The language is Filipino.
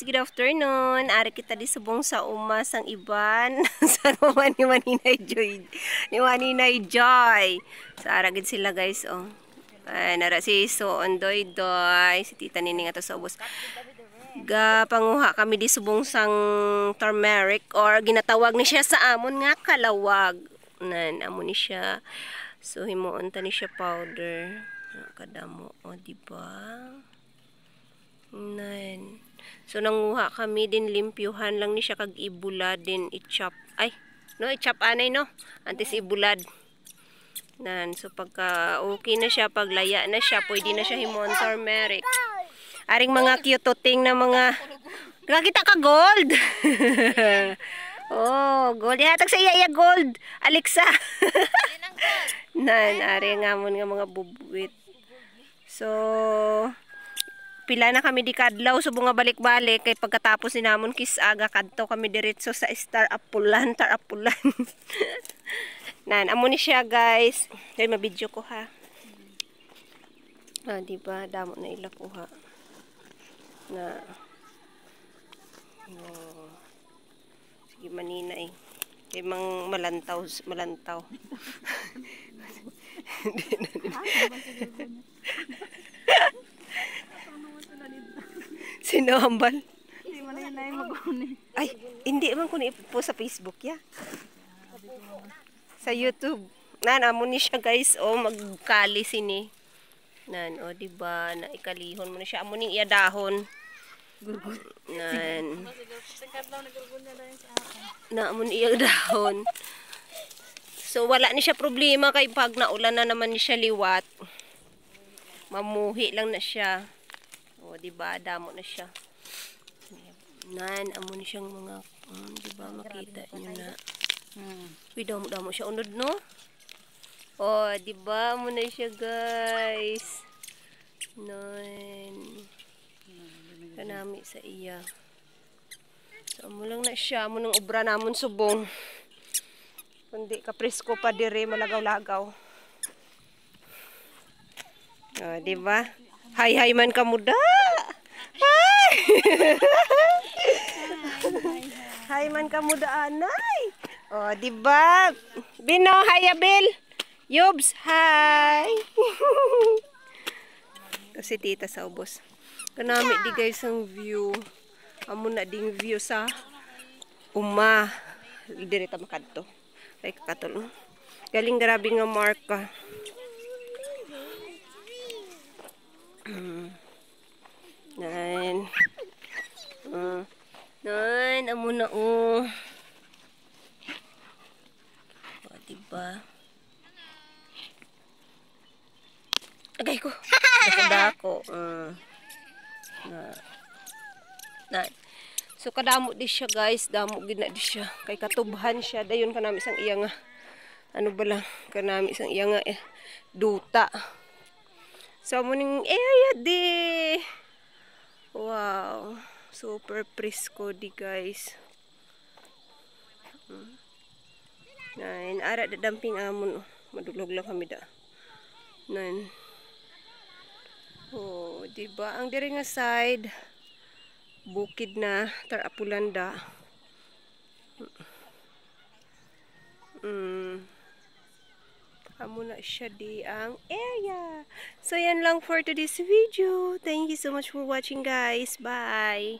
Good afternoon. Ari kita di subong sa umas ang iban. Sa naman ni Maninay Joy. Ni Maninay Joy. Sa aragid sila guys, oh. Ay, nara si Soon Doy Doy. Si Tita Nining ato sa ubos. Panguha kami di subong sang turmeric or ginatawag ni siya sa amon nga kalawag. Nan, amon ni siya. So, himuon ta ni siya powder. Kadamo, o, diba? Nan. So, nanguha kami din, limpyuhan lang ni siya kag ibulad din, i-chop. Ay, no, i-chop anay, no? Antes ibulad. Nan, so pagka okay na siya, paglaya na siya, pwede na siya himuon turmeric. Aring mga cute-ting na mga... Nakakita ka gold! Oh, gold. Ihatag sa iya gold. Alexa. Nan, ari nga mo nga mga bubuit. So, pila na kami di kadlaw. So, bunga balik-balik. Kay pagkatapos ni namon kis aga, kadto kami diretso sa Star Apulan. Nan, amo ni siya guys. Kaya mabidyo ko ha. Ah, diba? Damo na ila ko ha. Na. Oh. Sige, manina eh. Kaya mang malantaw. Sino hambal? Ay, hindi man ko na-ipo sa Facebook ya. Sa YouTube. Nan, amo ni siya guys. Oh, magkali sini. Nan, oh, diba? Na ikalihon mo na siya. Amo ni iya dahon. Nan. Na amo ni iya dahon. So, wala ni siya problema kay pag naulan na naman ni siya liwat. Mamuhi lang na siya. O, diba? Damo na siya. Nan, amo ni siyang mga, diba? Makita nyo na. Uy, damo siya unod, no? O, diba? Amo na siya, guys. Nan. Kanami sa iya. So, amo lang na siya. Amo ng obra namon subong. Kundi kapresko pa dire, malagaw-lagaw. O, diba? Hay man ka muda. Hay! Hay man ka muda, anay. O, diba? Bino, hi, Abel. Yobs, hi. Kasi tita sa ubos. Kanami di guys ang view. Amo na ding view sa uma. Direta makadto. Ay kakatol. Galing grabe nga marka. Nan. Nan, amo na oh. O, diba? Agay ko. Dako. Nan. So, kadamo di siya guys. Damo gina di siya. Kay katubhan siya. Dayon kanami isang iya nga. Ano ba lang? Kanami isang iya nga duta. So, muning area di. Wow. Super presko di guys. Nan. Ara da damping amon. Madulog lang kami da. Nan. Oh, diba? Ang diri nga side. Bukid na. Tarapulanda. Amo na siya di ang area. So, yan lang for today's video. Thank you so much for watching guys. Bye!